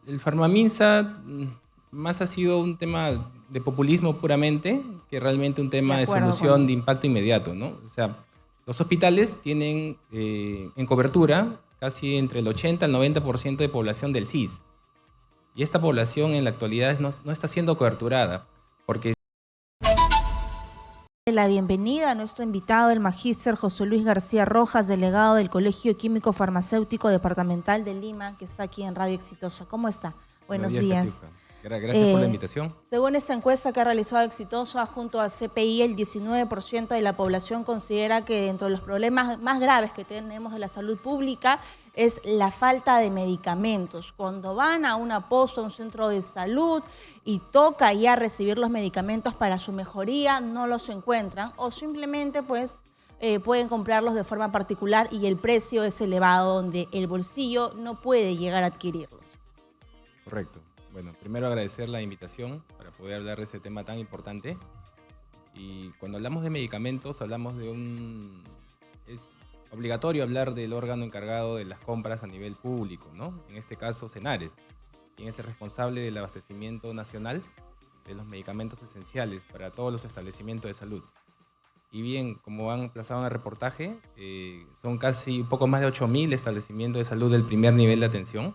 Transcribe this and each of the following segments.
El Farmaminsa más ha sido un tema de populismo puramente que realmente un De tema de acuerdo con solución de eso. impacto inmediato, ¿no? O sea, los hospitales tienen en cobertura casi entre el 80 al 90% de población del CIS. Y esta población en la actualidad no está siendo coberturada, porque La bienvenida a nuestro invitado, el magíster José Luis García Rojas, delegado del Colegio Químico Farmacéutico Departamental de Lima, que está aquí en Radio Exitosa. ¿Cómo está? buenos Buenos días, días. Catiuca. Gracias por la invitación. Según esta encuesta que ha realizado Exitosa junto a CPI, el 19% de la población considera que dentro de los problemas más graves que tenemos de la salud pública es la falta de medicamentos. Cuando van a una posta, a un centro de salud y toca ya recibir los medicamentos para su mejoría, no los encuentran o simplemente pueden comprarlos de forma particular y el precio es elevado donde el bolsillo no puede llegar a adquirirlos. Correcto. Bueno, primero agradecer la invitación para poder hablar de ese tema tan importante. Y cuando hablamos de medicamentos, hablamos de es obligatorio hablar del órgano encargado de las compras a nivel público, ¿no? En este caso, Senares, quien es el responsable del abastecimiento nacional de los medicamentos esenciales para todos los establecimientos de salud. Y bien, como han plazado en el reportaje, son casi un poco más de 8.000 establecimientos de salud del primer nivel de atención,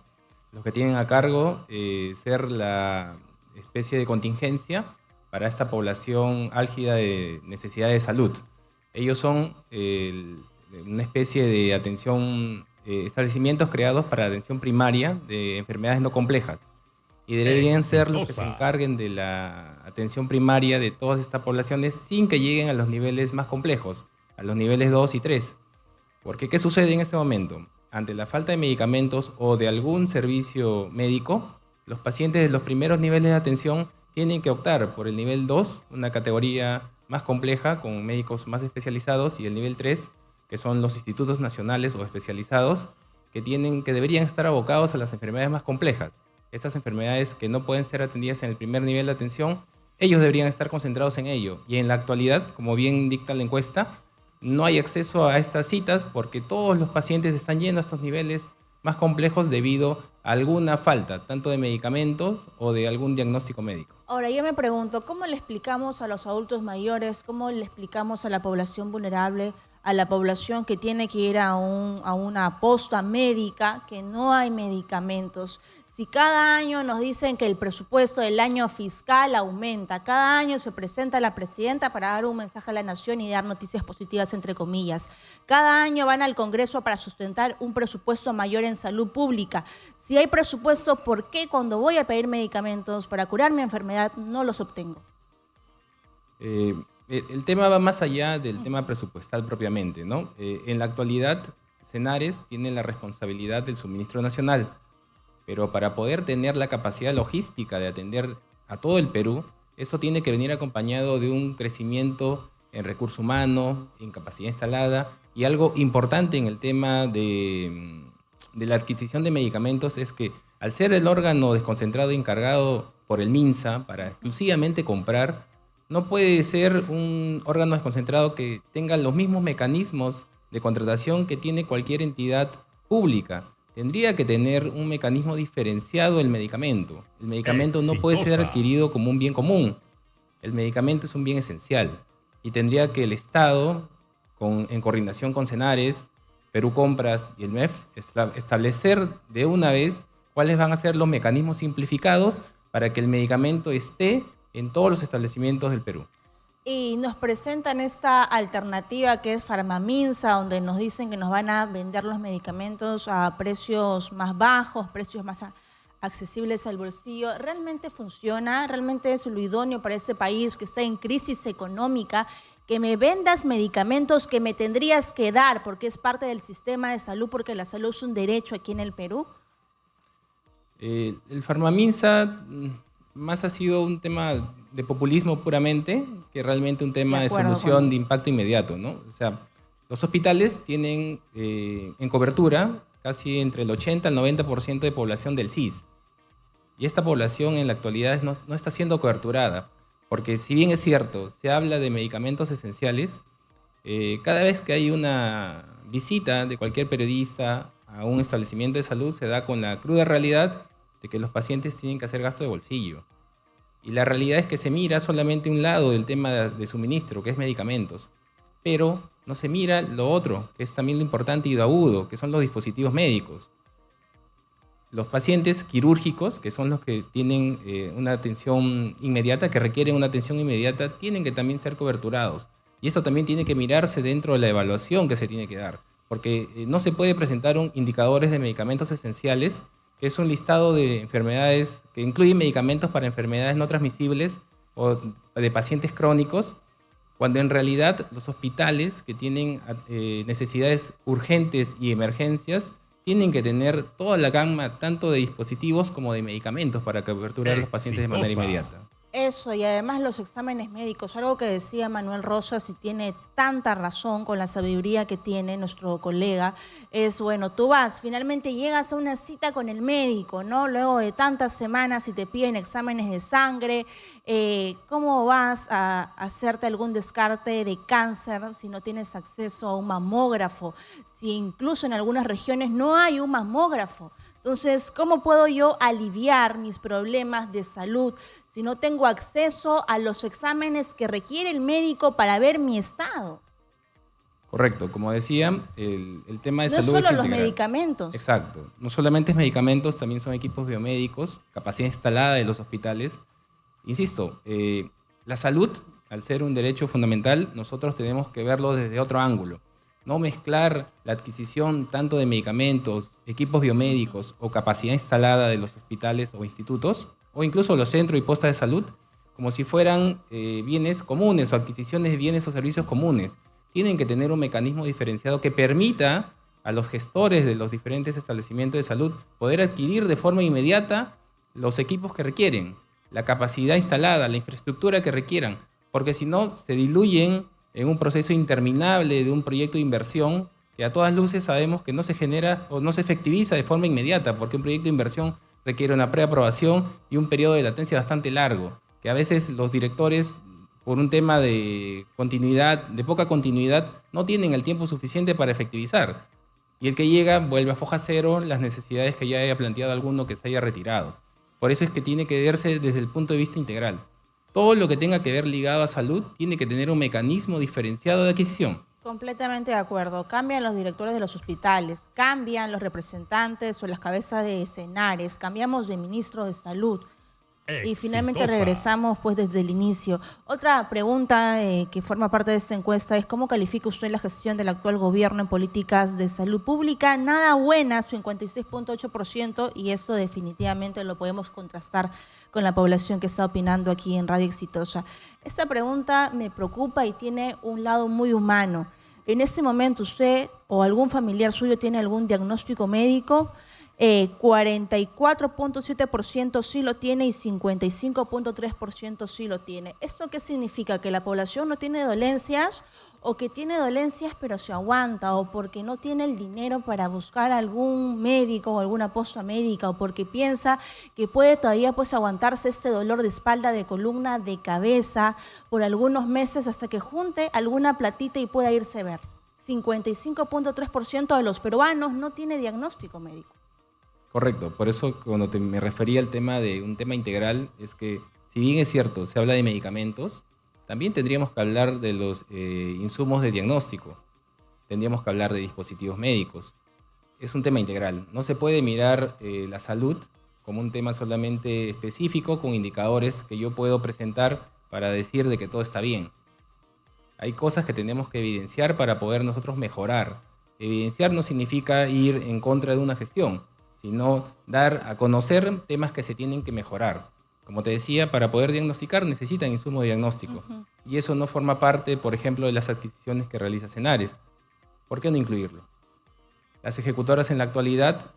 los que tienen a cargo ser la especie de contingencia para esta población álgida de necesidad de salud. Ellos son una especie de atención, establecimientos creados para atención primaria de enfermedades no complejas y deberían ser los que se encarguen de la atención primaria de todas estas poblaciones sin que lleguen a los niveles más complejos, a los niveles 2 y 3. Porque ¿qué sucede en este momento? Ante la falta de medicamentos o de algún servicio médico, los pacientes de los primeros niveles de atención tienen que optar por el nivel 2, una categoría más compleja con médicos más especializados, y el nivel 3, que son los institutos nacionales o especializados, que deberían estar abocados a las enfermedades más complejas. Estas enfermedades que no pueden ser atendidas en el primer nivel de atención, ellos deberían estar concentrados en ello. Y en la actualidad, como bien dicta la encuesta, no hay acceso a estas citas porque todos los pacientes están yendo a estos niveles más complejos debido a alguna falta, tanto de medicamentos o de algún diagnóstico médico. Ahora, yo me pregunto, ¿cómo le explicamos a los adultos mayores, cómo le explicamos a la población vulnerable, a la población que tiene que ir a una posta médica, que no hay medicamentos? Si cada año nos dicen que el presupuesto del año fiscal aumenta, cada año se presenta la presidenta para dar un mensaje a la nación y dar noticias positivas, entre comillas. Cada año van al Congreso para sustentar un presupuesto mayor en salud pública. Si hay presupuesto, ¿por qué cuando voy a pedir medicamentos para curar mi enfermedad no los obtengo? El tema va más allá del tema presupuestal propiamente, ¿no? En la actualidad, Senares tiene la responsabilidad del suministro nacional, pero para poder tener la capacidad logística de atender a todo el Perú, eso tiene que venir acompañado de un crecimiento en recurso humano, en capacidad instalada, y algo importante en el tema de la adquisición de medicamentos es que al ser el órgano desconcentrado encargado por el MINSA para exclusivamente comprar, no puede ser un órgano desconcentrado que tenga los mismos mecanismos de contratación que tiene cualquier entidad pública. Tendría que tener un mecanismo diferenciado del medicamento. El medicamento no puede ser adquirido como un bien común. El medicamento es un bien esencial. Y tendría que el Estado, en coordinación con Senares, Perú Compras y el MEF, establecer de una vez cuáles van a ser los mecanismos simplificados para que el medicamento esté en todos los establecimientos del Perú. Y nos presentan esta alternativa que es Farmaminsa, donde nos dicen que nos van a vender los medicamentos a precios más bajos, precios más accesibles al bolsillo. ¿Realmente funciona? ¿Realmente es lo idóneo para ese país que está en crisis económica? Que me vendas medicamentos que me tendrías que dar porque es parte del sistema de salud, porque la salud es un derecho aquí en el Perú. El Farmaminsa más ha sido un tema de populismo puramente que realmente un tema de solución de impacto inmediato, ¿no? O sea, los hospitales tienen en cobertura casi entre el 80 al 90% de población del CIS. Y esta población en la actualidad no está siendo coberturada, porque si bien es cierto, se habla de medicamentos esenciales, cada vez que hay una visita de cualquier periodista a un establecimiento de salud se da con la cruda realidad de que los pacientes tienen que hacer gasto de bolsillo. Y la realidad es que se mira solamente un lado del tema de suministro, que es medicamentos, pero no se mira lo otro, que es también lo importante y lo agudo, que son los dispositivos médicos. Los pacientes quirúrgicos, que son los que tienen una atención inmediata, que requieren una atención inmediata, tienen que también ser coberturados. Y esto también tiene que mirarse dentro de la evaluación que se tiene que dar, porque no se puede presentar indicadores de medicamentos esenciales, que es un listado de enfermedades que incluye medicamentos para enfermedades no transmisibles o de pacientes crónicos, cuando en realidad los hospitales que tienen necesidades urgentes y emergencias tienen que tener toda la gama tanto de dispositivos como de medicamentos para coberturar a los pacientes de manera inmediata. Eso, y además los exámenes médicos, algo que decía Manuel Rosas y tiene tanta razón con la sabiduría que tiene nuestro colega, es, bueno, tú vas, finalmente llegas a una cita con el médico, ¿no? Luego de tantas semanas y te piden exámenes de sangre, ¿cómo vas a hacerte algún descarte de cáncer si no tienes acceso a un mamógrafo? Si incluso en algunas regiones no hay un mamógrafo. Entonces, ¿cómo puedo yo aliviar mis problemas de salud si no tengo acceso a los exámenes que requiere el médico para ver mi estado? Correcto, como decía, el tema de No salud solo es los integral. medicamentos. Exacto, no solamente es medicamentos, también son equipos biomédicos, capacidad instalada de los hospitales. Insisto, la salud, al ser un derecho fundamental, nosotros tenemos que verlo desde otro ángulo. No mezclar la adquisición tanto de medicamentos, equipos biomédicos o capacidad instalada de los hospitales o institutos, o incluso los centros y postas de salud, como si fueran bienes comunes o adquisiciones de bienes o servicios comunes. Tienen que tener un mecanismo diferenciado que permita a los gestores de los diferentes establecimientos de salud poder adquirir de forma inmediata los equipos que requieren, la capacidad instalada, la infraestructura que requieran, porque si no se diluyen en un proceso interminable de un proyecto de inversión que a todas luces sabemos que no se genera o no se efectiviza de forma inmediata, porque un proyecto de inversión requiere una preaprobación y un periodo de latencia bastante largo, que a veces los directores, por un tema de continuidad, de poca continuidad, no tienen el tiempo suficiente para efectivizar. Y el que llega vuelve a foja cero las necesidades que ya haya planteado alguno que se haya retirado. Por eso es que tiene que verse desde el punto de vista integral. Todo lo que tenga que ver ligado a salud tiene que tener un mecanismo diferenciado de adquisición. Completamente de acuerdo. Cambian los directores de los hospitales, cambian los representantes o las cabezas de escenares, cambiamos de ministro de salud. Y finalmente regresamos pues desde el inicio. Otra pregunta que forma parte de esta encuesta es ¿cómo califica usted la gestión del actual gobierno en políticas de salud pública? Nada buena, 56.8%, y eso definitivamente lo podemos contrastar con la población que está opinando aquí en Radio Exitosa. Esta pregunta me preocupa y tiene un lado muy humano. En este momento usted o algún familiar suyo tiene algún diagnóstico médico. 44.7% sí lo tiene y 55.3% sí lo tiene. ¿Esto qué significa? ¿Que la población no tiene dolencias o que tiene dolencias pero se aguanta, o porque no tiene el dinero para buscar algún médico o alguna posta médica, o porque piensa que puede todavía pues aguantarse este dolor de espalda, de columna, de cabeza por algunos meses hasta que junte alguna platita y pueda irse a ver? 55.3% de los peruanos no tiene diagnóstico médico. Correcto, por eso cuando me refería al tema de un tema integral, es que si bien es cierto, se habla de medicamentos, también tendríamos que hablar de los insumos de diagnóstico, tendríamos que hablar de dispositivos médicos. Es un tema integral, no se puede mirar la salud como un tema solamente específico con indicadores que yo puedo presentar para decir de que todo está bien. Hay cosas que tenemos que evidenciar para poder nosotros mejorar. Evidenciar no significa ir en contra de una gestión, sino dar a conocer temas que se tienen que mejorar. Como te decía, para poder diagnosticar necesitan insumo de diagnóstico. Y eso no forma parte, por ejemplo, de las adquisiciones que realiza Senares. ¿Por qué no incluirlo? Las ejecutoras en la actualidad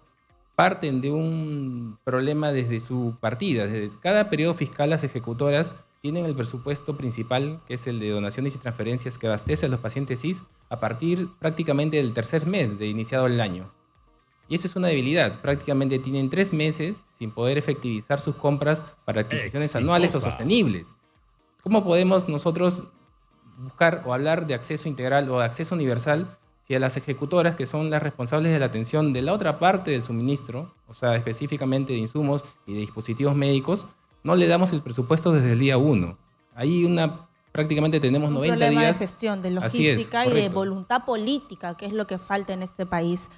parten de un problema desde su partida. Desde cada periodo fiscal las ejecutoras tienen el presupuesto principal, que es el de donaciones y transferencias que abastece a los pacientes CIS a partir prácticamente del tercer mes de iniciado el año. Y eso es una debilidad. Prácticamente tienen 3 meses sin poder efectivizar sus compras para adquisiciones anuales o sostenibles. ¿Cómo podemos nosotros buscar o hablar de acceso integral o de acceso universal si a las ejecutoras, que son las responsables de la atención de la otra parte del suministro, o sea, específicamente de insumos y de dispositivos médicos, no le damos el presupuesto desde el día 1? Ahí prácticamente tenemos 90 días. Un problema de gestión, de logística y de correcto. voluntad política, que es lo que falta en este país.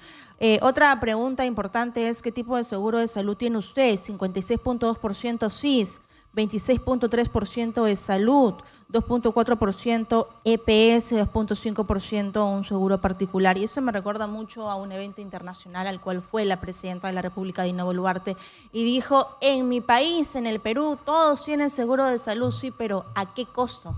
Otra pregunta importante es, ¿qué tipo de seguro de salud tiene usted? 56.2% SIS, 26.3% de salud, 2.4% EPS, 2.5% un seguro particular. Y eso me recuerda mucho a un evento internacional al cual fue la presidenta de la República, Dina Boluarte, y dijo, en mi país, en el Perú, todos tienen seguro de salud, sí, pero ¿a qué costo?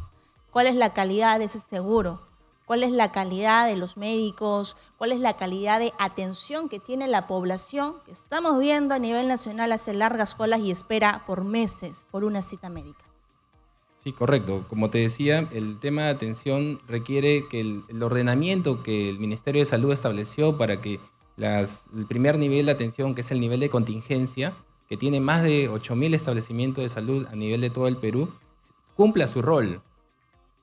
¿Cuál es la calidad de ese seguro? ¿Cuál es la calidad de los médicos? ¿Cuál es la calidad de atención que tiene la población? Que estamos viendo a nivel nacional hace largas colas y espera por meses por una cita médica. Sí, correcto. Como te decía, el tema de atención requiere que el ordenamiento que el Ministerio de Salud estableció para que el primer nivel de atención, que es el nivel de contingencia, que tiene más de 8.000 establecimientos de salud a nivel de todo el Perú, cumpla su rol.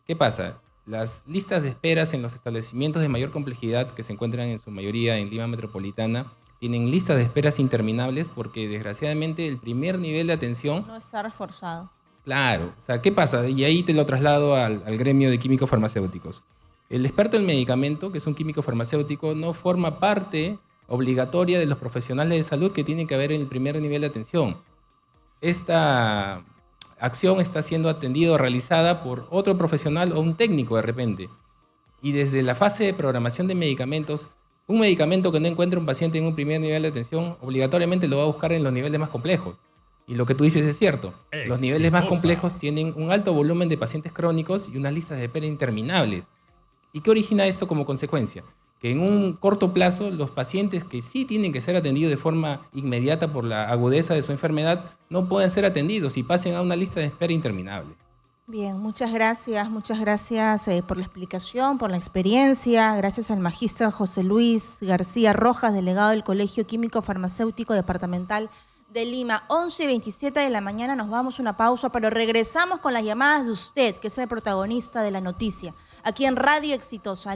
¿Qué pasa? Las listas de esperas en los establecimientos de mayor complejidad, que se encuentran en su mayoría en Lima Metropolitana, tienen listas de esperas interminables porque desgraciadamente el primer nivel de atención no está reforzado. Claro, o sea, ¿qué pasa? Y ahí te lo traslado al gremio de químicos farmacéuticos. El experto en medicamento, que es un químico farmacéutico, no forma parte obligatoria de los profesionales de salud que tienen que haber en el primer nivel de atención. Esta acción está siendo atendida o realizada por otro profesional o un técnico de repente. Y desde la fase de programación de medicamentos, un medicamento que no encuentre un paciente en un primer nivel de atención, obligatoriamente lo va a buscar en los niveles más complejos. Y lo que tú dices es cierto. Los niveles más complejos tienen un alto volumen de pacientes crónicos y unas listas de espera interminables. ¿Y qué origina esto como consecuencia? Que en un corto plazo los pacientes que sí tienen que ser atendidos de forma inmediata por la agudeza de su enfermedad no pueden ser atendidos y pasen a una lista de espera interminable. Bien, muchas gracias por la explicación, por la experiencia. Gracias al magíster José Luis García Rojas, delegado del Colegio Químico Farmacéutico Departamental de Lima. 11:27 de la mañana, nos vamos a una pausa, pero regresamos con las llamadas de usted, que es el protagonista de la noticia, aquí en Radio Exitosa.